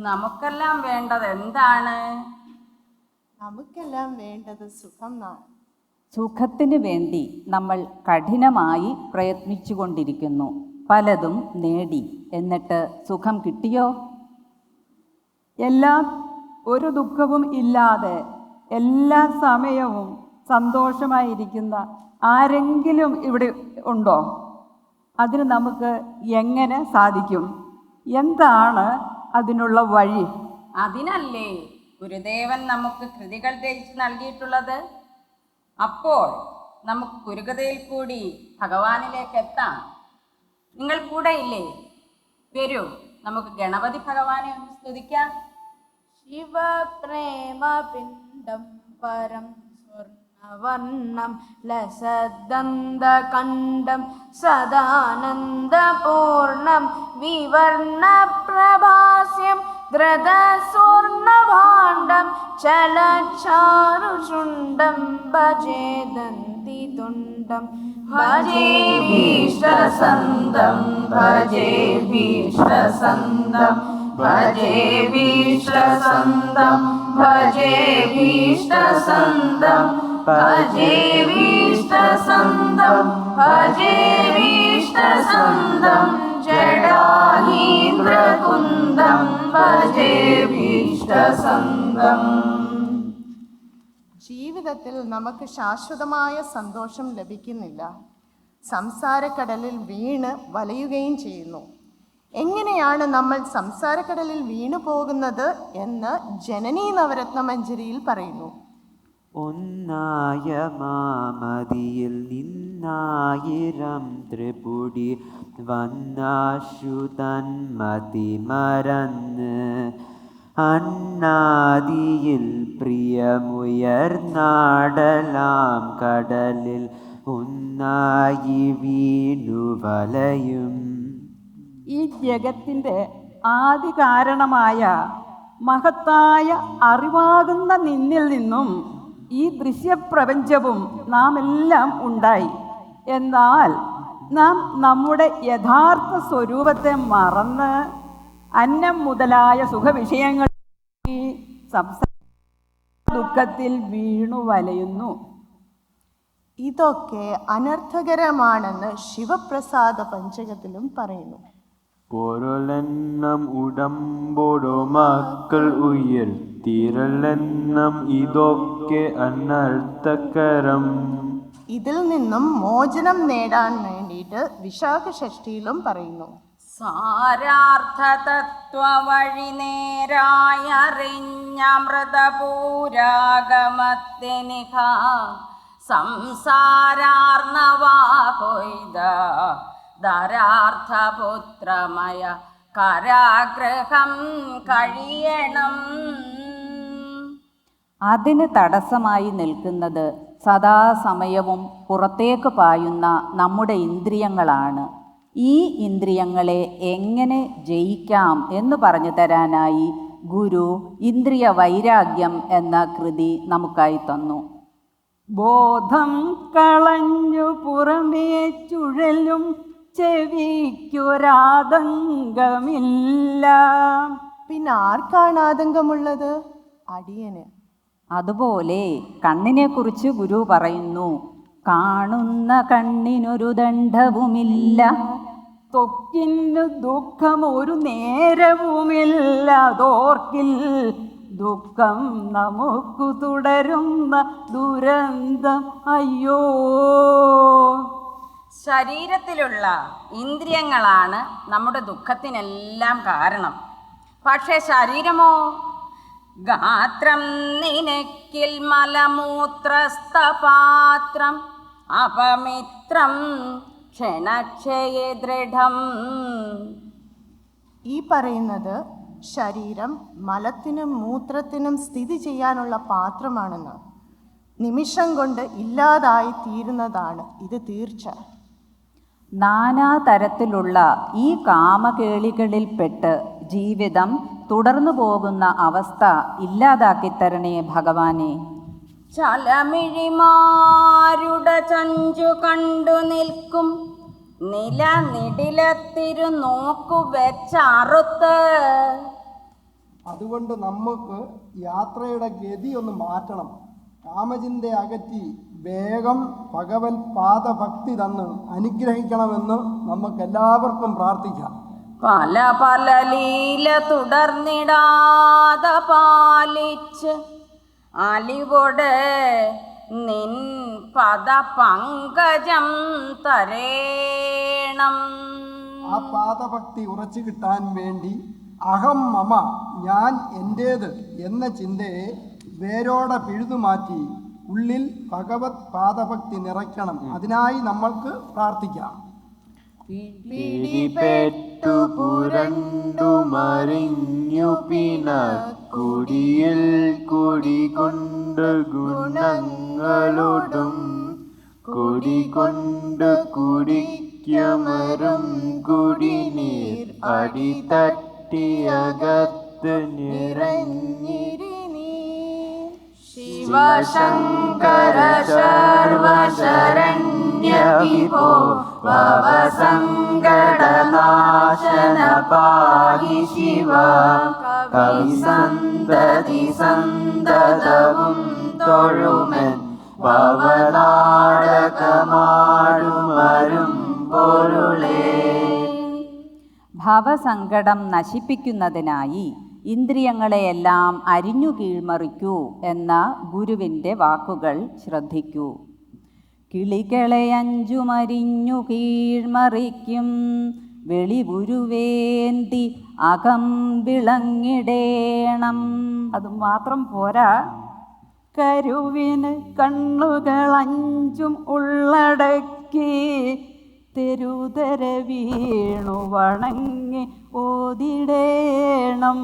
നമുക്കെല്ലാം വേണ്ടത് എന്താണ്? നമുക്കെല്ലാം വേണ്ടത് സുഖമാണ്. സുഖത്തിന് വേണ്ടി നമ്മൾ കഠിനമായി പ്രയത്നിച്ചുകൊണ്ടിരിക്കുന്നു. പലതും നേടി, എന്നിട്ട് സുഖം കിട്ടിയോ? ഒരു ദുഃഖവും ഇല്ലാതെ എല്ലാ സമയവും സന്തോഷമായിരിക്കുന്ന ആരെങ്കിലും ഇവിടെ ഉണ്ടോ? അതിന് നമുക്ക് എങ്ങനെ സാധിക്കും? എന്താണ് അതിനുള്ള വഴി? അതിനല്ലേ ഗുരുദേവൻ നമുക്ക് കൃതികൾ രചിച്ച് നൽകിയിട്ടുള്ളത്. അപ്പോൾ നമുക്ക് ഗുരുകഥയിൽ കൂടി ഭഗവാനിലേക്ക് എത്താം. നിങ്ങൾ കൂടെ ഇല്ലേ? വരൂ, നമുക്ക് ഗണപതി ഭഗവാനെ ഒന്ന് സ്തുതിക്കാം. ശിവപ്രേമപിണ്ഡം പരം സ്വർണവർണം ലസദന്തകണ്ഠം സദാനന്ദപൂർണം വിവർണപ്രഭാസ്യം ധൃതസ്വർണഭാണ്ഡം ചലച്ചാരുചുണ്ഡം ഭജേദന്തിതുണ്ഡം ഭജേ ഭീഷ്ടസന്തം ഭജേ ഭീഷ്ടസന്തം ഭജേ ഭീഷ്ടസന്തം ഭജേ ഭീഷ്ടസന്തം ഭജേ ഭീഷ്ടസന്തം ഭജേ ഭീഷ്ടസന്തം ജടാഹീന്ദ്രകുന്ദം ഭജേ ഭീഷ്ടസന്തം. ജീവിതത്തിൽ നമുക്ക് ശാശ്വതമായ സന്തോഷം ലഭിക്കുന്നില്ല. സംസാരക്കടലിൽ വീണ് വലയുകയും ചെയ്യുന്നു. എങ്ങനെയാണ് നമ്മൾ സംസാരക്കടലിൽ വീണു പോകുന്നത് എന്ന് ജനനീ നവരത്ന മഞ്ജരിയിൽ പറയുന്നു. ഒന്നായ മാമതിയിൽ നിന്നായിരം ത്രിപുടി വന്നാശുതൻ മതി മറന്ന് അണ്ണാദിയിൽ പ്രിയമുയർന്നാടലാം കടലിൽ ഒന്നായി വീണു വലയും. ഈ ജഗത്തിൻ്റെ ആദി കാരണമായ മഹത്തായ അറിവാകുന്ന നിന്നിൽ നിന്നും ഈ ദൃശ്യപ്രപഞ്ചവും നാം എല്ലാം ഉണ്ടായി. എന്നാൽ നാം നമ്മുടെ യഥാർത്ഥ സ്വരൂപത്തെ മറന്ന് അന്നം മുതലായ സുഖവിഷയങ്ങൾ ദുഃഖത്തിൽ വീണു വലയുന്നു. ഇതൊക്കെ അനർത്ഥകരമാണെന്ന് ശിവപ്രസാദ പഞ്ചകത്തിലും പറയുന്നു. പൊരുളെണ്ണം ഉടമ്പോടോ മക്കൾ ഉയർത്തിരലെണ്ണം ഇതൊക്കെ അനർത്ഥകരം. ഇതിൽ നിന്നും മോചനം നേടാൻ വേണ്ടിയിട്ട് വിശാഖ ഷഷ്ടിയിലും പറയുന്നു. സാരാർത്ഥ തത്വ വഴി നേരായറിഞ്ഞമൃതപൂരാഗമത്തിനിഹ സംസാരാർണവാഹൊയ്ത ധരാർത്ഥപുത്രമയ കരാഗ്രഹം കഴിയണം. അതിന് തടസ്സമായി നിൽക്കുന്നത് സദാസമയവും പുറത്തേക്ക് പായുന്ന നമ്മുടെ ഇന്ദ്രിയങ്ങളാണ്. ഈ ഇന്ദ്രിയങ്ങളെ എങ്ങനെ ജയിക്കാം എന്ന് പറഞ്ഞു തരാനായി ഗുരു ഇന്ദ്രിയ വൈരാഗ്യം എന്ന കൃതി നമുക്കായി തന്നു. ബോധം കളഞ്ഞു പുറമേ ചുഴലും ചെവിക്കൊരാതങ്കമില്ല. പിന്നെ ആർക്കാണ് ആതങ്കമുള്ളത്? അടിയന്. അതുപോലെ കണ്ണിനെക്കുറിച്ച് ഗുരു പറയുന്നു, കാണുന്ന കണ്ണിനൊരു ദണ്ഡവുമില്ല, ത്വക്കിന് ദുഃഖം ഒരു നേരവുമില്ലതോർക്കിൽ, ദുഃഖം നമുക്കു തുടരുന്ന ദുരന്തം അയ്യോ. ശരീരത്തിലുള്ള ഇന്ദ്രിയങ്ങളാണ് നമ്മുടെ ദുഃഖത്തിനെല്ലാം കാരണം. പക്ഷേ ശരീരമോ? ഗാത്രം നിനക്കിൽ മലമൂത്രസ്ഥപാത്രം അപമിത്രം ക്ഷണക്ഷയെ ദൃഢം. ഈ പറയുന്നത് ശരീരം മലത്തിനും മൂത്രത്തിനും സ്ഥിതി ചെയ്യാനുള്ള പാത്രമാണെന്ന്. നിമിഷം കൊണ്ട് ഇല്ലാതായി തീരുന്നതാണ് ഇത് തീർച്ച. നാനാതരത്തിലുള്ള ഈ കാമകേളികളിൽപ്പെട്ട് ജീവിതം തുടർന്നു പോകുന്ന അവസ്ഥ ഇല്ലാതാക്കിത്തരണേ ഭഗവാനെ. ചലമിഴിമാരുടെ ചഞ്ചു കണ്ടു നിൽക്കും നില നിടിലത്തിരു നോക്കു വെച്ചറുത്ത്. അതുകൊണ്ട് നമുക്ക് യാത്രയുടെ ഗതി ഒന്ന് മാറ്റണം. കാമചിന്ത അകറ്റി വേഗം ഭഗവത് പാദഭക്തി തന്ന് അനുഗ്രഹിക്കണമെന്ന് നമുക്കെല്ലാവർക്കും പ്രാർത്ഥിക്കാം. പല പല ലീല തുടർന്നിടാതെ പാലിച്ച് അലിവോട് നിൻ പദ പങ്കജം തരേണം. ആ പാദഭക്തി ഉറച്ചു കിട്ടാൻ വേണ്ടി അഹം മമ, ഞാൻ എൻ്റേത് എന്ന ചിന്തയെ വേരോടെ പിഴുതുമാറ്റി ഉള്ളിൽ ഭഗവത് പാദഭക്തി നിറയ്ക്കണം. അതിനായി നമ്മൾക്ക് പ്രാർത്ഥിക്കാം. പിടിപെട്ടു പുരണ്ടു മറിഞ്ഞു പിണക്കുടിയിൽ കുടികൊണ്ട് ഗുണങ്ങളോടും കുടികൊണ്ട് കുടിക്കമരും കുടിനീർ അടിത്തട്ടിയകത്ത് നിറഞ്ഞിരി ശിവശങ്കര സർവശരണ്യ വിഭോ ഭവസങ്കടനാശന പാഹി ശിവ. കവിസന്തതി സന്തതവും തൊഴുമെൻ ഭവനാടകമാടുമരും പൊരുളേ. ഭവസങ്കടം നശിപ്പിക്കുന്നതിനായി ഇന്ദ്രിയങ്ങളെയെല്ലാം അരിഞ്ഞു കീഴ്മറിക്കൂ എന്ന ഗുരുവിൻ്റെ വാക്കുകൾ ശ്രദ്ധിക്കൂ. കിളികളെ അഞ്ചുമരിഞ്ഞു കീഴ്മറിക്കും വെളിവുരുവേന്തി അകം വിളങ്ങിടേണം. അതുമാത്രം പോരാ, കരുവിന് കണ്ണുകൾ അഞ്ചും ഉള്ളടക്കി തെരുതര വീണു വണങ്ങി ഓതിടേണം.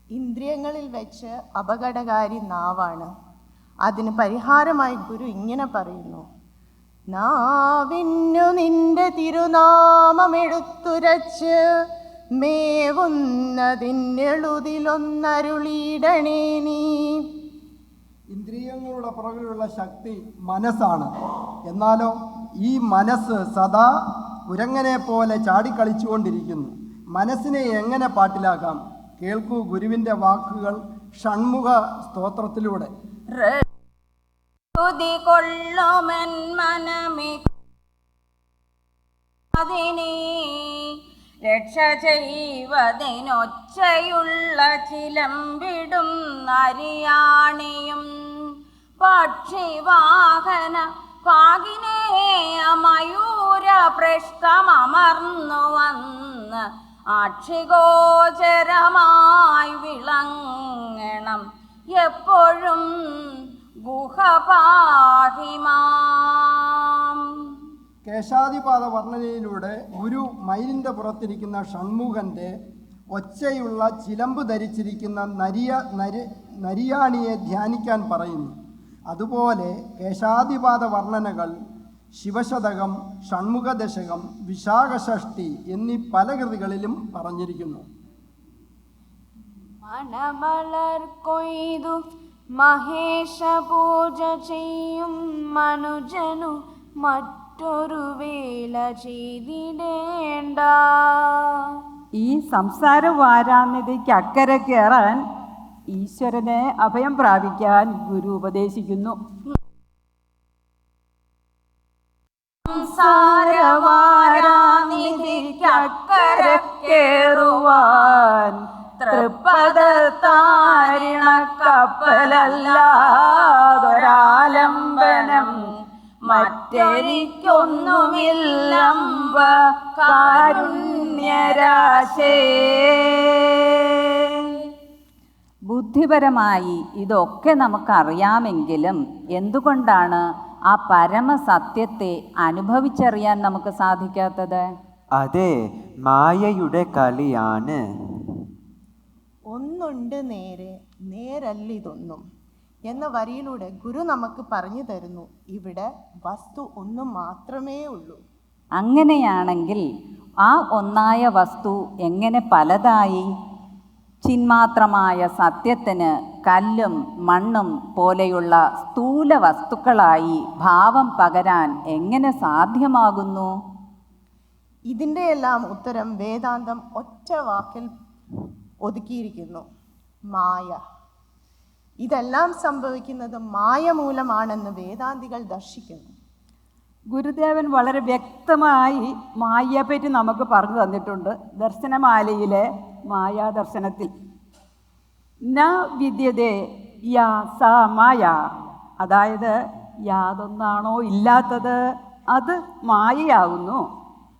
ഇന്ദ്രിയങ്ങളിൽ വെച്ച് അപകടകാരി നാവാണ്. അതിന് പരിഹാരമായി ഗുരു ഇങ്ങനെ പറയുന്നു: നാവിന്നു നിന്റെ തിരുനാമമെടുത്തുരച്ച് മേവുന്നതിനെളുതിലൊന്നരുളിയിടണേ നീ. ഇന്ദ്രിയങ്ങളുടെ പുറകിലുള്ള ശക്തി മനസ്സാണ്. എന്നാലോ ഈ മനസ്സ് സദാ കുരങ്ങനെ പോലെ ചാടിക്കളിച്ചുകൊണ്ടിരിക്കുന്നു. മനസ്സിനെ എങ്ങനെ പാട്ടിലാക്കാം? കേൾക്കൂ ഗുരുവിൻ്റെ വാക്കുകൾ ഷൺമുഖ സ്തോത്രത്തിലൂടെ. കൊള്ളുമൻ മനമേ അതിനെ രക്ഷ ചെയ്വതിനൊച്ചയുള്ള ചിലമ്പിടും നരിയാണിയും പക്ഷിവാഹന പാകിനേയ മയൂര പൃഷ്ഠമർന്നു വന്ന് അക്ഷിഗോചരമായി വിളങ്ങണം എപ്പോഴും ഗുഹപാഹിമാം. കേശാദിപാത വർണ്ണനയിലൂടെ ഗുരു മയിലിൻ്റെ പുറത്തിരിക്കുന്ന ഷൺമുഖൻ്റെ ഒച്ചയുള്ള ചിലമ്പ് ധരിച്ചിരിക്കുന്ന നരിയാണിയെ ധ്യാനിക്കാൻ പറയുന്നു. അതുപോലെ കേശാദിപാത വർണ്ണനകൾ ശിവശതകം, ഷൺമുഖദശകം, വിശാഖഷഷ്ടി എന്നീ പല കൃതികളിലും പറഞ്ഞിരിക്കുന്നു. മണമലർ കൊയ്തു മഹേശ പൂജ ചെയ്യും മനുജനു മറ്റൊരു വേല ചെയ്തിടേണ്ട. ഈ സംസാര വാരാനിധിക്ക് അക്കരെ കയറാൻ ഈശ്വരനെ അഭയം പ്രാപിക്കാൻ ഗുരു ഉപദേശിക്കുന്നു. സംസാരവാരാനിധിക്കക്കരെ കേറുവാൻ തൃപ്പദത്താരിണ കപ്പലല്ലാതൊരാലംബനം മറ്റെനിക്കൊന്നുമില്ലമ്പ കാരുണ്യരാശേ. ബുദ്ധിപരമായി ഇതൊക്കെ നമുക്കറിയാമെങ്കിലും എന്തുകൊണ്ടാണ് ആ പരമസത്യത്തെ അനുഭവിച്ചറിയാൻ നമുക്ക് സാധിക്കാത്തത്? അതെ, മായയുടെ കളിയാണ്. ഒന്നുണ്ട് നേരെ, നേരല്ലിതൊന്നും എന്ന വരിയിലൂടെ ഗുരു നമുക്ക് പറഞ്ഞു തരുന്നു, ഇവിടെ വസ്തു ഒന്ന് മാത്രമേ ഉള്ളൂ. അങ്ങനെയാണെങ്കിൽ ആ ഒന്നായ വസ്തു എങ്ങനെ പലതായി? ചിന്മാത്രമായ സത്യത്തിന് കല്ലും മണ്ണും പോലെയുള്ള സ്ഥൂല വസ്തുക്കളായി ഭാവം പകരാൻ എങ്ങനെ സാധ്യമാകുന്നു? ഇതിൻ്റെ എല്ലാം ഉത്തരം വേദാന്തം ഒറ്റ വാക്കിൽ ഒതുക്കിയിരിക്കുന്നു: മായ. ഇതെല്ലാം സംഭവിക്കുന്നത് മായ മൂലമാണെന്ന് വേദാന്തികൾ ദർശിക്കുന്നു. ഗുരുദേവൻ വളരെ വ്യക്തമായി മായയെപ്പറ്റി നമുക്ക് പറഞ്ഞു തന്നിട്ടുണ്ട് ദർശനമാലയിലെ മായാദർശനത്തിൽ. ന വിദ്യതേ യാ സാ മായ, അതായത് യാതൊന്നാണോ ഇല്ലാത്തത് അത് മായയാകുന്നു.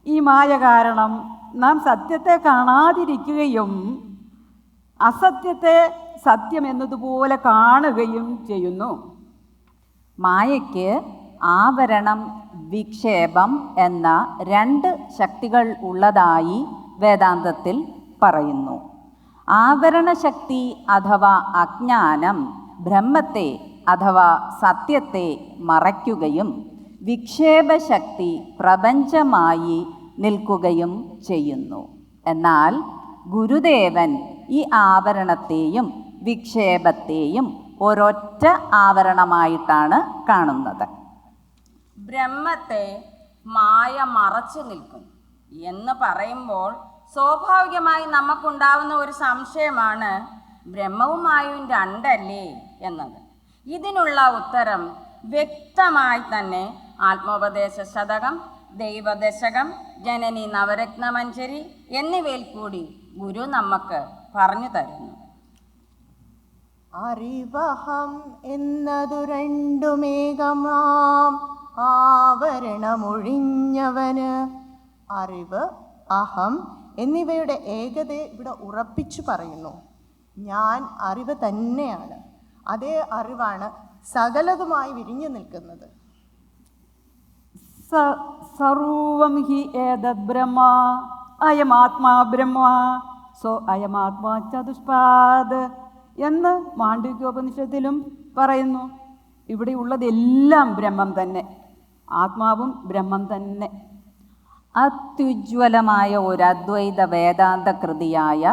ഈ മായ കാരണം നാം സത്യത്തെ കാണാതിരിക്കുകയും അസത്യത്തെ സത്യം എന്നതുപോലെ കാണുകയും ചെയ്യുന്നു. മായയ്ക്ക് ആവരണം, വിക്ഷേപം എന്ന 2 ശക്തികൾ ഉള്ളതായി വേദാന്തത്തിൽ പറയുന്നു. ആവരണശക്തി അഥവാ അജ്ഞാനം ബ്രഹ്മത്തെ അഥവാ സത്യത്തെ മറയ്ക്കുകയും വിക്ഷേപശക്തി പ്രപഞ്ചമായി നിൽക്കുകയും ചെയ്യുന്നു. എന്നാൽ ഗുരുദേവൻ ഈ ആവരണത്തെയും വിക്ഷേപത്തെയും ഒരൊറ്റ ആവരണമായിട്ടാണ് കാണുന്നത്. ബ്രഹ്മത്തെ മായ മറച്ചു നിൽക്കുന്നു എന്ന് പറയുമ്പോൾ സ്വാഭാവികമായി നമുക്കുണ്ടാവുന്ന ഒരു സംശയമാണ്, ബ്രഹ്മവും മായയും രണ്ടല്ലേ എന്നത്. ഇതിനുള്ള ഉത്തരം വ്യക്തമായി തന്നെ ആത്മോപദേശ ശതകം, ദൈവദശകം, ജനനി നവരത്നമഞ്ജരി എന്നിവയിൽ കൂടി ഗുരു നമുക്ക് പറഞ്ഞു തരുന്നു. അറിവഹം എന്നതു രണ്ടുമേകമാം ആവരണമൊഴിഞ്ഞവന്. അറിവ്, അഹം എന്നിവയുടെ ഏകതയെ ഇവിടെ ഉറപ്പിച്ചു പറയുന്നു. ഞാൻ അറിവ് തന്നെയാണ്. അതേ അറിവാണ് സകലതുമായി വിരിഞ്ഞു നിൽക്കുന്നത്. സർവം ഹി ഏതദ് ബ്രഹ്മ അയമാത്മാ ബ്രഹ്മ സോ അയമാത്മാ ചതുഷ്പാദ് എന്ന് മാണ്ഡ്യൂക്യോപനിഷത്തിലും പറയുന്നു. ഇവിടെ ഉള്ളതെല്ലാം ബ്രഹ്മം തന്നെ, ആത്മാവും ബ്രഹ്മം തന്നെ. അത്യുജ്വലമായ ഒരു അദ്വൈത വേദാന്ത കൃതിയായ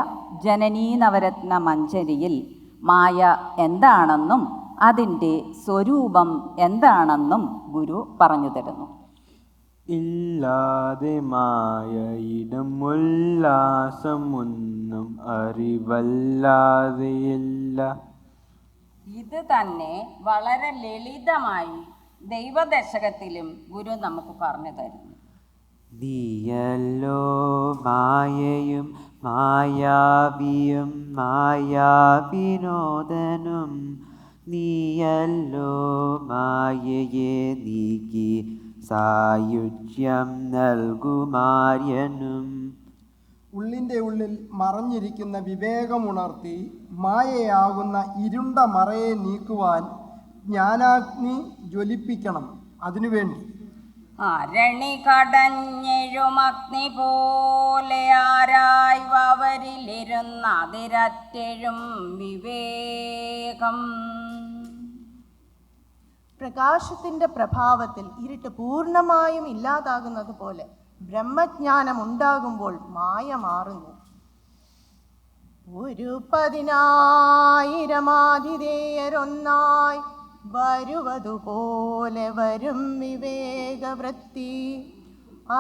ജനനീ നവരത്ന മഞ്ജരിയിൽ മായ എന്താണെന്നും അതിൻ്റെ സ്വരൂപം എന്താണെന്നും ഗുരു പറഞ്ഞു തരുന്നു. ഇല്ലാതെ മായയിടും ഉല്ലാസമൊന്നും അറിവല്ലാതെയില്ല. ഇത് തന്നെ വളരെ ലളിതമായി ദൈവദശകത്തിലും ഗുരു നമുക്ക് പറഞ്ഞു തരുന്നു. നീയല്ലോ മായയും മായാവിയും മായാവിനോദനും. നീയല്ലോ മായയെ നീക്കി സായുജ്യം നൽകുമാര്യനും. ഉള്ളിൻ്റെ ഉള്ളിൽ മറഞ്ഞിരിക്കുന്ന വിവേകമുണർത്തി മായയാകുന്ന ഇരുണ്ട മറയെ നീക്കുവാൻ ജ്ഞാനാഗ്നി ജ്വലിപ്പിക്കണം. അതിനുവേണ്ടി അരണി കടഞ്ഞെഴുമഗ്നി പോലെ ആരായ്വരിലിരുന്ന അതിരറ്റെഴും വിവേകം. പ്രകാശത്തിൻ്റെ പ്രഭാവത്തിൽ ഇരുട്ട് പൂർണ്ണമായും ഇല്ലാതാകുന്നത് പോലെ ബ്രഹ്മജ്ഞാനം ഉണ്ടാകുമ്പോൾ മായ മാറുന്നു. ഒരു 10,000 ആതിഥേയരൊന്നായി വരുവതുപോലെ വരും വിവേകവൃത്തി.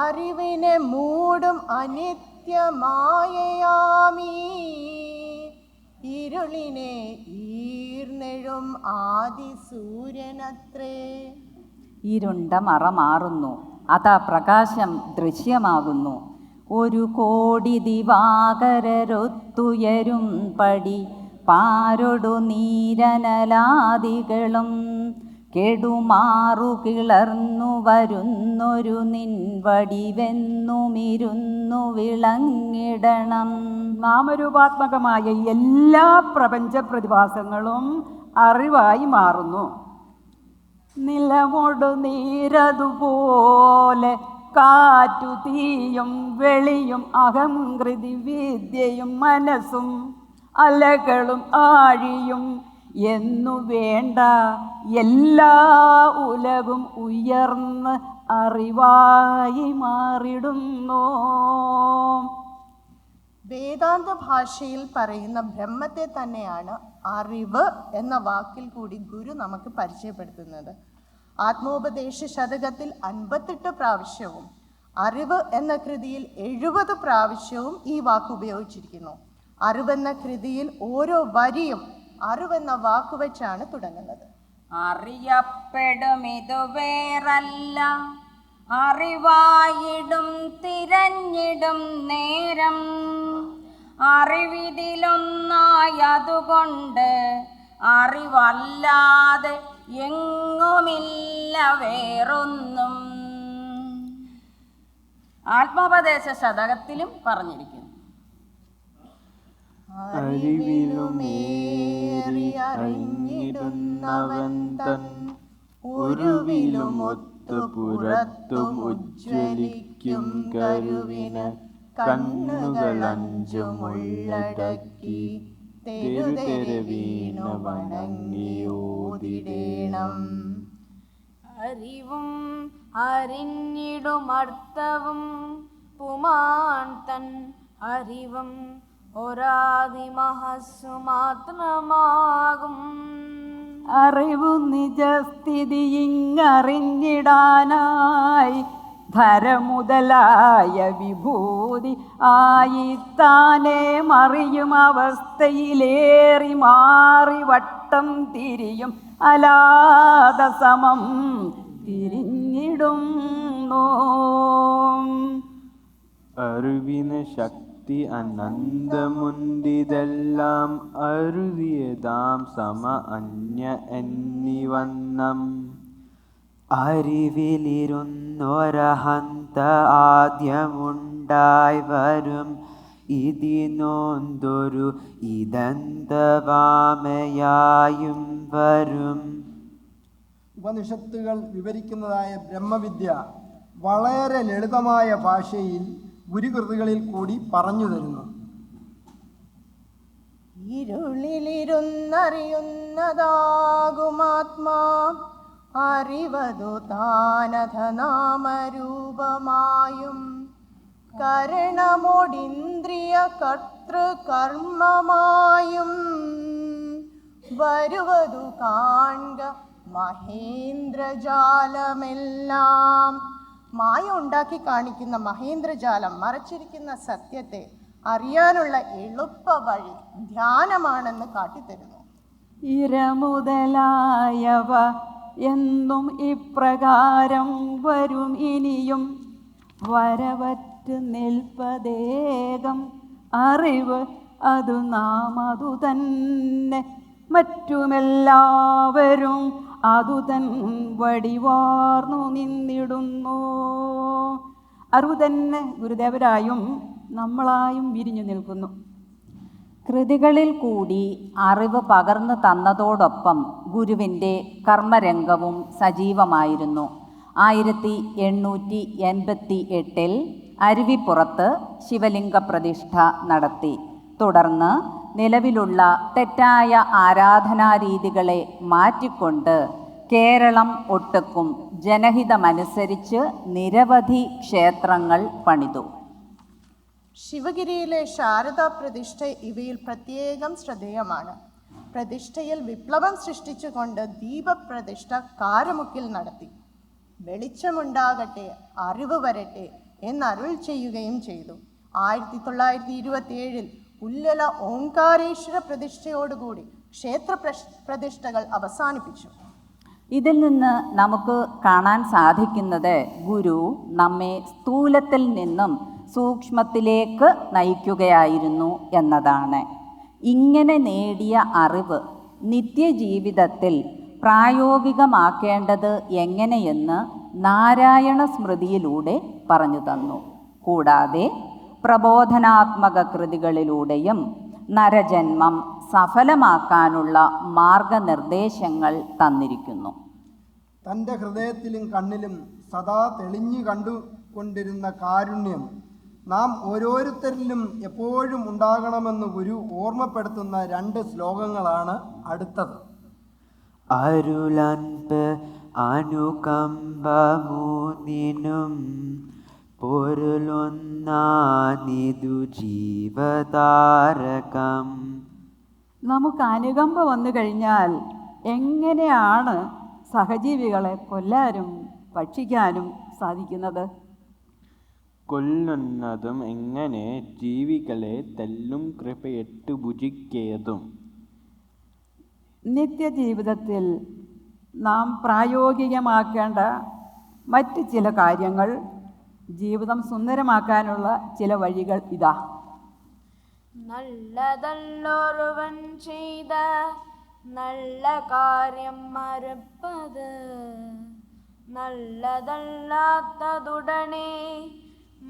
അറിവിനെ മൂടും അനിത്യമായയാമീ ഇരുളിനെ ഈർന്നെഴും ആദിസൂര്യനത്രേ. ഇരുണ്ട മറ മാറുന്നു, അതാ പ്രകാശം ദൃശ്യമാകുന്നു. 1,000,000 ദിവാകരരൊത്തുയരും പടി പാരൊടു നീരനലാദികളും കെടുമാറു കിളർന്നു വരുന്നൊരു നിൻവടിവെന്നുമിരുന്നു വിളങ്ങിടണം. നാമരൂപാത്മകമായ എല്ലാ പ്രപഞ്ച പ്രതിഭാസങ്ങളും അറിവായി മാറുന്നു. നിലമൊടു നീരതുപോലെ കാറ്റു തീയും വെളിയും അഹംകൃതി വിദ്യയും മനസ്സും അലകളും ആഴിയും എന്നു വേണ്ട എല്ലാ ഉലകും ഉയർന്ന് അറിവായി മാറിടുന്നു. വേദാന്ത ഭാഷയിൽ പറയുന്ന ബ്രഹ്മത്തെ തന്നെയാണ് അറിവ് എന്ന വാക്കിൽ കൂടി ഗുരു നമുക്ക് പരിചയപ്പെടുത്തുന്നത്. ആത്മോപദേശ ശതകത്തിൽ 58 പ്രാവശ്യവും അറിവ് എന്ന കൃതിയിൽ 70 പ്രാവശ്യവും ഈ വാക്ക് ഉപയോഗിച്ചിരിക്കുന്നു. അറിവെന്ന കൃതിയിൽ ഓരോ വരിയും അറിവെന്ന വാക്ക് വെച്ചാണ് തുടങ്ങുന്നത്. അറിയപ്പെടും ഇതു വേറല്ല, അറിവായിടും തിരഞ്ഞിടും നേരം, അറിവിതിലൊന്നായതുകൊണ്ട് അറിവല്ലാതെ എങ്ങുമില്ല വേറൊന്നും. ആത്മോപദേശ ശതകത്തിലും പറഞ്ഞിരിക്കുന്നു. അറിവിലുമേറി അറിഞ്ഞിടുന്നവൻ തൻ ഉരുവിലുമൊത്തു പുറത്തും ഉജ്ജ്വലിക്കും കരുവിന് കണ്ണുകളഞ്ചുമുള്ളടക്കി തെരുതെരെ വീണു വണങ്ങിയോതിടേണം. അറിവും അറിഞ്ഞിടും അർത്ഥവും പുമാൻ തൻ അറിവും ഒരാദിമഹസ്സു മാത്രമാകും. അറിവു നിജസ്ഥിതിയിങ്ങറിഞ്ഞിടാനായി ധരമുതലായ വിഭൂതി ആയി താനെ മറിയും അവസ്ഥയിലേറി മാറി വട്ടം തിരിയും അലാദ സമം തിരിഞ്ഞിടുന്നു. അറിവിന് ശക്തി അനന്തമുണ്ടിതെല്ലാം അരുതിയതാം സമ അന്യ എന്നിവണ്ണം. അറിവിലിരുന്നൊരഹന്ത ആദ്യമുണ്ടായി വരും ഇതിനോന്തൊരു ഇതന്തവാമയായും വരും. ഉപനിഷത്തുകൾ വിവരിക്കുന്നതായ ബ്രഹ്മവിദ്യ വളരെ ലളിതമായ ഭാഷയിൽ ഗുരുകൃതികളിൽ കൂടി പറഞ്ഞു തരുന്നു. ഇരുളിലിരുന്നറിയുന്നതാകുമാത്മാ അറിവതു താനധ നാമരൂപമായും കരണമോടിന്ദ്രിയ കർത്തൃകർമ്മമായും വരുവതു കാൺക മഹേന്ദ്രജാലമെല്ലാം. മായ ഉണ്ടാക്കി കാണിക്കുന്ന മഹേന്ദ്രജാലം മറച്ചിരിക്കുന്ന സത്യത്തെ അറിയാനുള്ള എളുപ്പ വഴി ധ്യാനമാണെന്ന് കാട്ടിത്തരുന്നു. ഇരമുതലായവ എന്നും ഇപ്രകാരം വരും ഇനിയും വരവറ്റ് നിൽപ്പതേകം അറിവ് അതു നാം അതു തന്നെ മറ്റുമെല്ലാവരും അതുതൻ വടിവാർന്നു നിന്നിടുന്നു. അറിവ് തന്നെ ഗുരുദേവരായും നമ്മളായും വിരിഞ്ഞു നിൽക്കുന്നു. കൃതികളിൽ കൂടി അറിവ് പകർന്നു തന്നതോടൊപ്പം ഗുരുവിൻ്റെ കർമ്മരംഗവും സജീവമായിരുന്നു. 1888 അരുവിപ്പുറത്ത് ശിവലിംഗ പ്രതിഷ്ഠ നടത്തി. തുടർന്ന് നിലവിലുള്ള തെറ്റായ ആരാധനാരീതികളെ മാറ്റിക്കൊണ്ട് കേരളം ഒട്ടുക്കും ജനഹിതമനുസരിച്ച് നിരവധി ക്ഷേത്രങ്ങൾ പണിതു. ശിവഗിരിയിലെ ശാരദാ പ്രതിഷ്ഠ ഇവയിൽ പ്രത്യേകം ശ്രദ്ധേയമാണ്. പ്രതിഷ്ഠയിൽ വിപ്ലവം സൃഷ്ടിച്ചുകൊണ്ട് ദീപപ്രതിഷ്ഠ കാരമുക്കിൽ നടത്തി. വെളിച്ചമുണ്ടാകട്ടെ, അറിവ് വരട്ടെ എന്നരുൾ ചെയ്യുകയും ചെയ്തു. 1927 ഉല്ലല ഓംകാരേശ്വര പ്രതിഷ്ഠയോടുകൂടി ക്ഷേത്ര പ്രതിഷ്ഠകൾ അവസാനിപ്പിച്ചു. ഇതിൽ നിന്ന് നമുക്ക് കാണാൻ സാധിക്കുന്നത് ഗുരു നമ്മെ സ്ഥൂലത്തിൽ നിന്നും സൂക്ഷ്മത്തിലേക്ക് നയിക്കുകയായിരുന്നു എന്നതാണ്. ഇങ്ങനെ നേടിയ അറിവ് നിത്യജീവിതത്തിൽ പ്രായോഗികമാക്കേണ്ടത് എങ്ങനെയെന്ന് നാരായണ സ്മൃതിയിലൂടെ പറഞ്ഞു തന്നു. കൂടാതെ പ്രബോധനാത്മക കൃതികളിലൂടെയും നരജന്മം സഫലമാക്കാനുള്ള മാർഗനിർദ്ദേശങ്ങൾ തന്നിരിക്കുന്നു. തൻ്റെ ഹൃദയത്തിലും കണ്ണിലും സദാ തെളിഞ്ഞു കണ്ടുകൊണ്ടിരുന്ന കാരുണ്യം നാം ഓരോരുത്തരിലും എപ്പോഴും ഉണ്ടാകണമെന്ന് ഗുരു ഓർമ്മപ്പെടുത്തുന്ന 2 ശ്ലോകങ്ങളാണ് അടുത്തത്. അരുളൻപ് അനുകമ്പ മൂന്നിനും പൊരുളൊന്നാനിതു ജീവതാരകം. നമുക്ക് അനുകമ്പ വന്നു കഴിഞ്ഞാൽ എങ്ങനെയാണ് സഹജീവികളെ കൊല്ലാനും ഭക്ഷിക്കാനും സാധിക്കുന്നത്? കൊല്ലുന്നതും എങ്ങനെ ജീവികളെ തെല്ലും കൃപയിട്ട് ഭുജിക്കേതും. നിത്യജീവിതത്തിൽ നാം പ്രായോഗികമാക്കേണ്ട മറ്റ് ചില കാര്യങ്ങൾ, ജീവിതം സുന്ദരമാക്കാനുള്ള ചില വഴികൾ ഇതാ. നല്ലതല്ലൊരുവൻ ചെയ്ത നല്ല കാര്യം മറപ്പത്, നല്ലതല്ലാത്തതുടനെ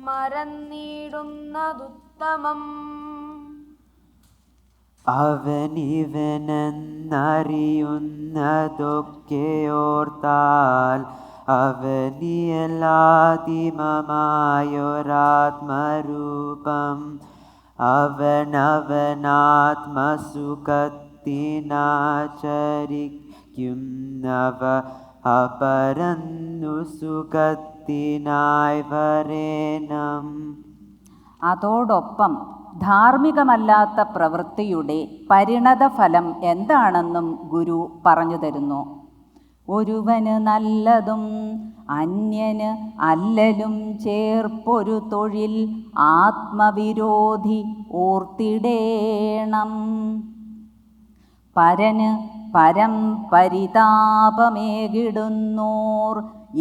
മറന്നിടുന്നതുത്തമം. അവനിവനെന്നറിയുന്നതൊക്കെയോർത്താൽ അവനിയല്ലാതിമമായൊരാത്മരൂപം. അവനവനാത്മസുഖത്തിനാചരിക്കുന്നവ അപരന്നു സുഖത്തിനായി വരേണം. അതോടൊപ്പം ധാർമ്മികമല്ലാത്ത പ്രവൃത്തിയുടെ പരിണതഫലം എന്താണെന്നും ഗുരു പറഞ്ഞു തരുന്നു. ഒരുവന് നല്ലതും അന്യന് അല്ലലും ചേർപ്പൊരു തൊഴിൽ ആത്മവിരോധി ഓർത്തിടേണം. പരന് പരം പരിതാപമേകിടുന്നോർ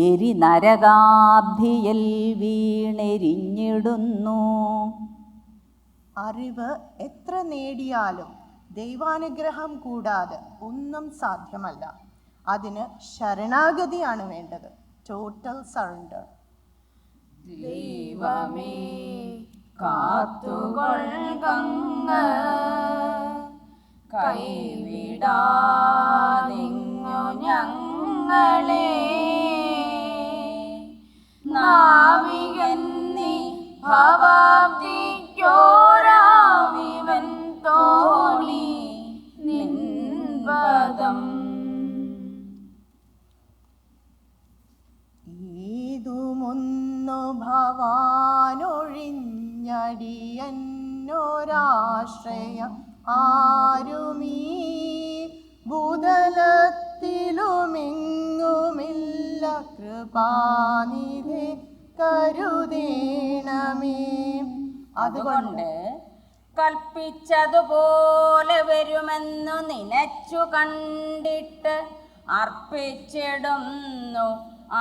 എരി നരകാബ്ധിയിൽ വീണെരിഞ്ഞിടുന്നു. അറിവ് എത്ര നേടിയാലും ദൈവാനുഗ്രഹം കൂടാതെ ഒന്നും സാധ്യമല്ല. അതിന് ശരണാഗതിയാണ് വേണ്ടത്. Total surrender. ദൈവമേ കാത്തുകൊൾകങ്ങ്, കൈവിടാതിങ്ങു ഞങ്ങളെ. നാവികന്നി ഭവാബ്ദിക്കോരാവിവൻ തോണി നിൻപദം. ഏതുമൊന്നു ഭവാനൊഴിഞ്ഞടിയന്നൊരാശ്രയം ആരുമീ ഭൂതലത്തിലുമെങ്ങുമില്ല. കൃപാനിധി കരുതേണമേ. അതുകൊണ്ട് കൽപ്പിച്ചതുപോലെ വരുമെന്നു നിനച്ചു കണ്ടിട്ട് അർപ്പിച്ചിടുന്നു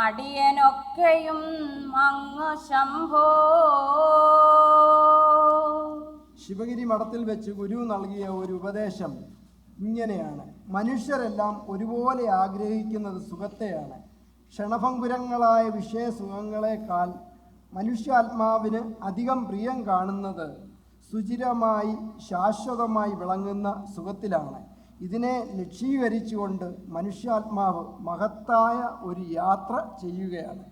അടിയനൊക്കെയും അങ്ങ് ശംഭോ. ശിവഗിരി മഠത്തിൽ വെച്ച് ഗുരു നൽകിയ ഒരു ഉപദേശം ഇങ്ങനെയാണ്: മനുഷ്യരെല്ലാം ഒരുപോലെ ആഗ്രഹിക്കുന്നത് സുഖത്തെയാണ്. ക്ഷണഭംഗുരങ്ങളായ വിഷയസുഖങ്ങളെക്കാൾ മനുഷ്യാത്മാവിന് അധികം പ്രിയം കാണുന്നത് സുചിരമായി ശാശ്വതമായി വിളങ്ങുന്ന സുഖത്തിലാണ്. ഇതിനെ ലക്ഷീകരിച്ചുകൊണ്ട് മനുഷ്യാത്മാവ് മഹത്തായ ഒരു യാത്ര ചെയ്യുകയാണ്.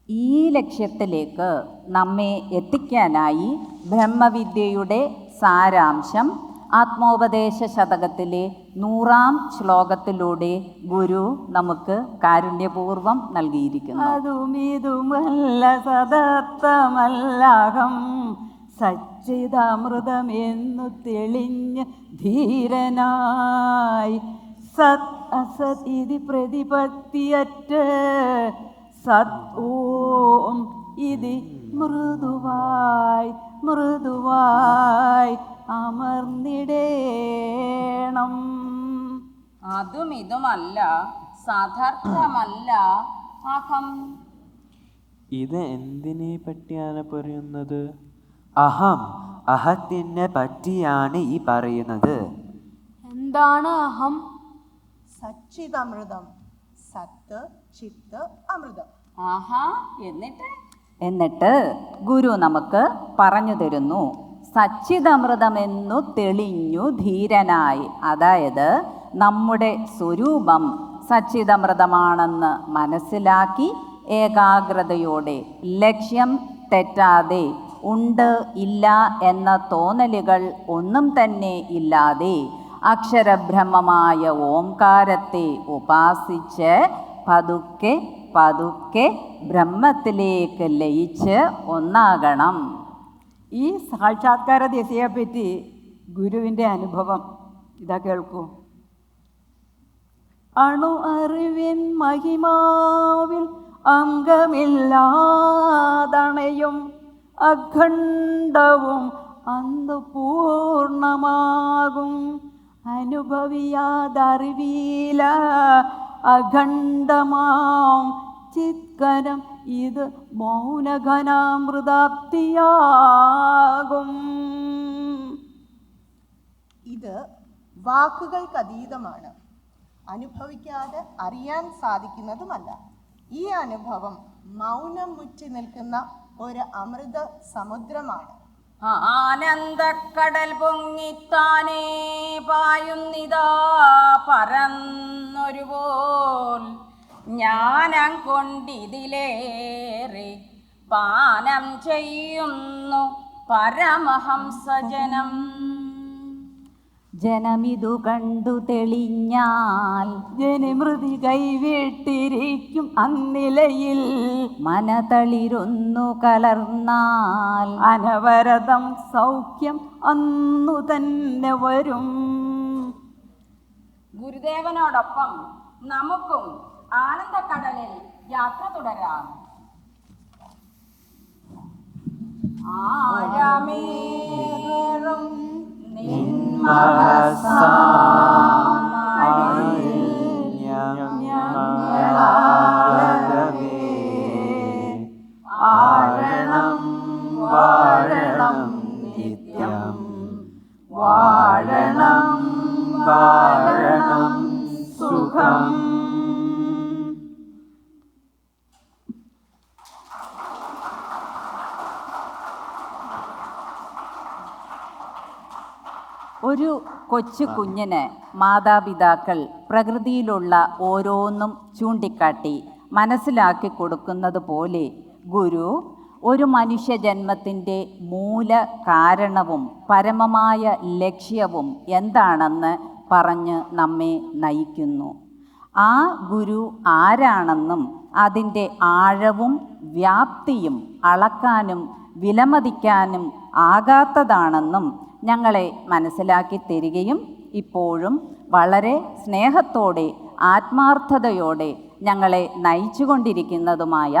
ഈ ലക്ഷ്യത്തിലേക്ക് നമ്മെ എത്തിക്കാനായി ബ്രഹ്മവിദ്യയുടെ സാരാംശം ആത്മോപദേശ ശതകത്തിലെ 100-ാം ശ്ലോകത്തിലൂടെ ഗുരു നമുക്ക് കാരുണ്യപൂർവം നൽകിയിരിക്കുന്നു. അതും ഇതുമല്ല സദത്തമല്ലഹം, സച്ചിദാമൃതമെന്നു തെളിഞ്ഞ് ധീരനായി സത് അസത് ഇതി പ്രതിപത്തിയറ്റ് സത് ഓം ഇതി മൃദുവായി മൃദുവായി അമർന്നിടേണം. അതും ഇതുമല്ല, സദർത്ഥമല്ല അഹം. ഇത് എന്തിനെ പറ്റിയാണ് പറയുന്നത്? അഹം, അഹത്തിനെ പറ്റിയാണ് ഈ പറയുന്നത്. എന്താണ് അഹം? സച്ചിദമൃതം. സത്ത് ചിത്ത് അമൃതം. ആഹാ, എന്നിട്ട് ഗുരു നമുക്ക് പറഞ്ഞു തരുന്നു. സച്ചിദമൃതമെന്നു തെളിഞ്ഞു ധീരനായി, അതായത് നമ്മുടെ സ്വരൂപം സച്ചിദമൃതമാണെന്ന് മനസ്സിലാക്കി ഏകാഗ്രതയോടെ ലക്ഷ്യം തെറ്റാതെ ഉണ്ട് ഇല്ല എന്ന തോന്നലുകൾ ഒന്നും തന്നെ ഇല്ലാതെ അക്ഷരബ്രഹ്മമായ ഓംകാരത്തെ ഉപാസിച്ച് പതുക്കെ പതുക്കെ ബ്രഹ്മത്തിലേക്ക് ലയിച്ച് ഒന്നാകണം. ഈ സാക്ഷാത്കാര ദിശയെപ്പറ്റി ഗുരുവിൻ്റെ അനുഭവം ഇതാ കേൾക്കൂ. അണു അറിവിൻ മഹിമാവിൽ അംഗമില്ലാതണയും അഖണ്ഡവും അന്ന് പൂർണ്ണമാകും. അനുഭവിയാതറിവീല അഖണ്ഡമാം ചിത്കരം ഇത് മൗനഘനാമൃതാപ്തിയാകും. ഇത് വാക്കുകൾക്കതീതമാണ്, അനുഭവിക്കാതെ അറിയാൻ സാധിക്കുന്നതുമല്ല. ഈ അനുഭവം മൗനം മുറ്റി നിൽക്കുന്ന ഒരു അമൃത സമുദ്രമാണ്. ആനന്ദക്കടൽ പൊങ്ങിത്താനേ പായുന്നിതാ പരന്നൊരുപോൽ ജ്ഞാനം കൊണ്ടിതിലേറെ പാനം ചെയ്യുന്നു പരമഹംസജനം. ജനമിതു കണ്ടു തെളിഞ്ഞാൽ ജനിമൃതി കൈവിട്ടിരിക്കും അന്നിലയിൽ. മനതളിരൊന്നു കലർന്നാൽ അനവരതം സൗഖ്യം അന്നു തന്നെ വരും. ഗുരുദേവനോടൊപ്പം നമുക്കും ആനന്ദക്കടലിൽ യാത്ര തുടരാം. ആഴമേറും ആഴണം വാഴണം നിത്യം വാഴണം വാഴണം സുഖം. ഒരു കൊച്ചു കുഞ്ഞിന് മാതാപിതാക്കൾ പ്രകൃതിയിലുള്ള ഓരോന്നും ചൂണ്ടിക്കാട്ടി മനസ്സിലാക്കി കൊടുക്കുന്നത് പോലെ ഗുരു ഒരു മനുഷ്യജന്മത്തിൻ്റെ മൂല കാരണവും പരമമായ ലക്ഷ്യവും എന്താണെന്ന് പറഞ്ഞ് നമ്മെ നയിക്കുന്നു. ആ ഗുരു ആരാണെന്നും അതിൻ്റെ ആഴവും വ്യാപ്തിയും അളക്കാനും വിലമതിക്കാനും ആകാത്തതാണെന്നും ഞങ്ങളെ മനസ്സിലാക്കി തരികയും ഇപ്പോഴും വളരെ സ്നേഹത്തോടെ ആത്മാർത്ഥതയോടെ ഞങ്ങളെ നയിച്ചുകൊണ്ടിരിക്കുന്നതുമായ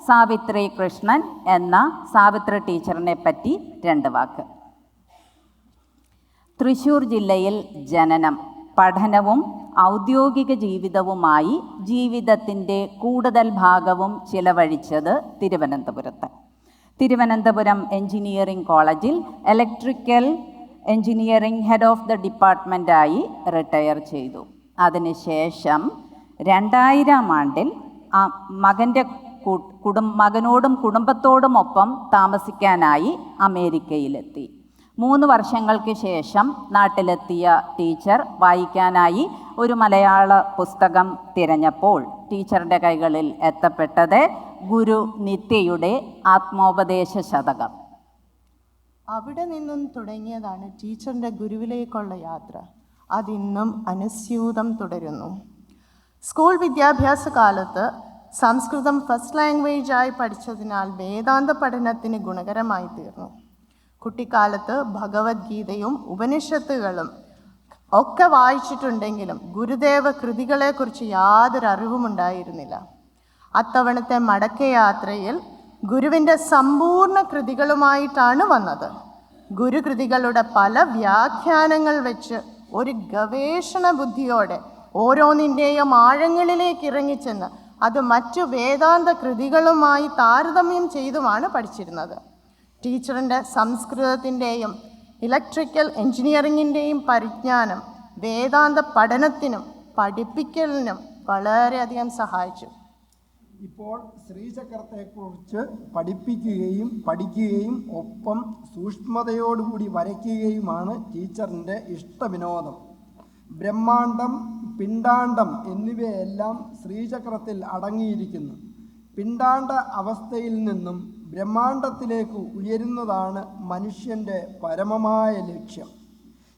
സാവിത്രി കൃഷ്ണൻ എന്ന സാവിത്രി ടീച്ചറിനെ പറ്റി 2 വാക്ക്. തൃശ്ശൂർ ജില്ലയിൽ ജനനം, പഠനവും ഔദ്യോഗിക ജീവിതവുമായി ജീവിതത്തിൻ്റെ കൂടുതൽ ഭാഗവും ചിലവഴിച്ചത് തിരുവനന്തപുരം എഞ്ചിനീയറിംഗ് കോളേജിൽ electrical engineering head of the ഡിപ്പാർട്ട്മെൻറ്റായി റിട്ടയർ ചെയ്തു. അതിനുശേഷം 2000 ആണ്ടിൽ മകനോടും കുടുംബത്തോടുമൊപ്പം താമസിക്കാനായി അമേരിക്കയിലെത്തി. 3 വർഷങ്ങൾക്ക് ശേഷം നാട്ടിലെത്തിയ ടീച്ചർ വായിക്കാനായി ഒരു മലയാള പുസ്തകം തിരഞ്ഞപ്പോൾ ടീച്ചറുടെ കൈകളിൽ എത്തപ്പെട്ടത് ഗുരു നിത്യയുടെ ആത്മോപദേശ ശതകം. അവിടെ നിന്നും തുടങ്ങിയതാണ് ടീച്ചറിൻ്റെ ഗുരുവിലേക്കുള്ള യാത്ര. അതിന്നും അനുസ്യൂതം തുടരുന്നു. സ്കൂൾ വിദ്യാഭ്യാസ കാലത്ത് സംസ്കൃതം ഫസ്റ്റ് ലാംഗ്വേജായി പഠിച്ചതിനാൽ വേദാന്ത പഠനത്തിന് ഗുണകരമായി തീർന്നു. കുട്ടിക്കാലത്ത് ഭഗവത്ഗീതയും ഉപനിഷത്തുകളും ഒക്കെ വായിച്ചിട്ടുണ്ടെങ്കിലും ഗുരുദേവ കൃതികളെക്കുറിച്ച് യാതൊരു അറിവുമുണ്ടായിരുന്നില്ല. അത്തവണത്തെ മടക്കയാത്രയിൽ ഗുരുവിൻ്റെ സമ്പൂർണ്ണ കൃതികളുമായിട്ടാണ് വന്നത്. ഗുരുകൃതികളുടെ പല വ്യാഖ്യാനങ്ങൾ വെച്ച് ഒരു ഗവേഷണ ബുദ്ധിയോടെ ഓരോന്നിൻ്റെയും ആഴങ്ങളിലേക്ക് ഇറങ്ങിച്ചെന്ന് അത് മറ്റു വേദാന്ത കൃതികളുമായി താരതമ്യം ചെയ്തുമാണ് പഠിച്ചിരുന്നത്. ടീച്ചറിൻ്റെ സംസ്കൃതത്തിൻ്റെയും ഇലക്ട്രിക്കൽ എഞ്ചിനീയറിങ്ങിൻ്റെയും പരിജ്ഞാനം വേദാന്ത പഠനത്തിനും പഠിപ്പിക്കലിനും വളരെയധികം സഹായിച്ചു. ഇപ്പോൾ ശ്രീചക്രത്തെക്കുറിച്ച് പഠിക്കുകയും ഒപ്പം സൂക്ഷ്മതയോടുകൂടി വരയ്ക്കുകയുമാണ് ടീച്ചറിൻ്റെ ഇഷ്ടവിനോദം. ബ്രഹ്മാണ്ഡം, പിണ്ടാണ്ഡം എന്നിവയെല്ലാം ശ്രീചക്രത്തിൽ അടങ്ങിയിരിക്കുന്നു. പിണ്ടാണ്ഡ അവസ്ഥയിൽ നിന്നും ബ്രഹ്മാണ്ഡത്തിലേക്ക് ഉയരുന്നതാണ് മനുഷ്യൻ്റെ പരമമായ ലക്ഷ്യം.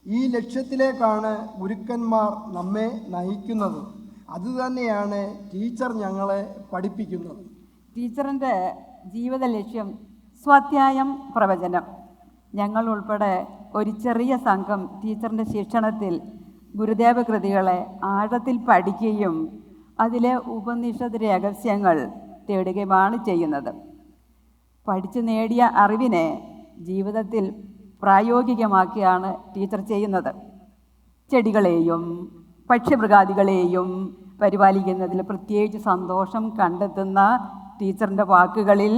ഈ ലക്ഷ്യത്തിലേക്കാണ് ഗുരുക്കന്മാർ നമ്മെ നയിക്കുന്നത്. അതുതന്നെയാണ് ടീച്ചർ ഞങ്ങളെ പഠിപ്പിക്കുന്നത്. ടീച്ചറിൻ്റെ ജീവിത ലക്ഷ്യം സ്വാധ്യായം പ്രവചനം. ഞങ്ങൾ ഉൾപ്പെടെ ഒരു ചെറിയ സംഘം ടീച്ചറിൻ്റെ ശിക്ഷണത്തിൽ ഗുരുദേവ കൃതികളെ ആഴത്തിൽ പഠിക്കുകയും അതിലെ ഉപനിഷത്ത് രഹസ്യങ്ങൾ തേടുകയുമാണ് ചെയ്യുന്നത്. പഠിച്ചു നേടിയ അറിവിനെ ജീവിതത്തിൽ പ്രായോഗികമാക്കിയാണ് ടീച്ചർ ചെയ്യുന്നത്. ചെടികളെയും പക്ഷിമൃഗാദികളെയും പരിപാലിക്കുന്നതിൽ പ്രത്യേകിച്ച് സന്തോഷം കണ്ടെത്തുന്ന ടീച്ചറിൻ്റെ വാക്കുകളിൽ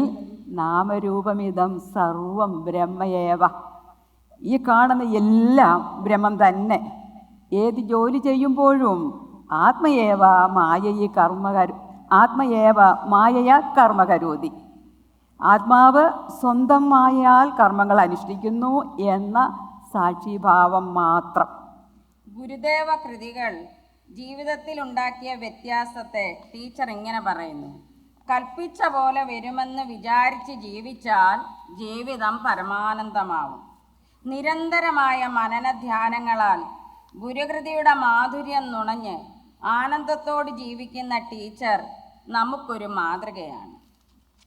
നാമരൂപമിതം സർവം ബ്രഹ്മയേവ, ഈ കാണുന്ന എല്ലാം ബ്രഹ്മം തന്നെ. ഏത് ജോലി ചെയ്യുമ്പോഴും ആത്മയേവ മായയ കർമ്മകരോതി, ആത്മാവ് സ്വന്തം മായയാൽ കർമ്മങ്ങൾ അനുഷ്ഠിക്കുന്നു എന്ന സാക്ഷിഭാവം മാത്രം. ഗുരുദേവ കൃതികൾ ജീവിതത്തിൽ ഉണ്ടാക്കിയ വ്യത്യാസത്തെ ടീച്ചർ ഇങ്ങനെ പറയുന്നു: കൽപ്പിച്ച പോലെ വരുമെന്ന് വിചാരിച്ച് ജീവിച്ചാൽ ജീവിതം പരമാനന്ദമാവും. നിരന്തരമായ മനനധ്യാനങ്ങളാൽ ഗുരുകൃതിയുടെ മാധുര്യം നുണഞ്ഞ് ആനന്ദത്തോട് ജീവിക്കുന്ന ടീച്ചർ നമുക്കൊരു മാതൃകയാണ്.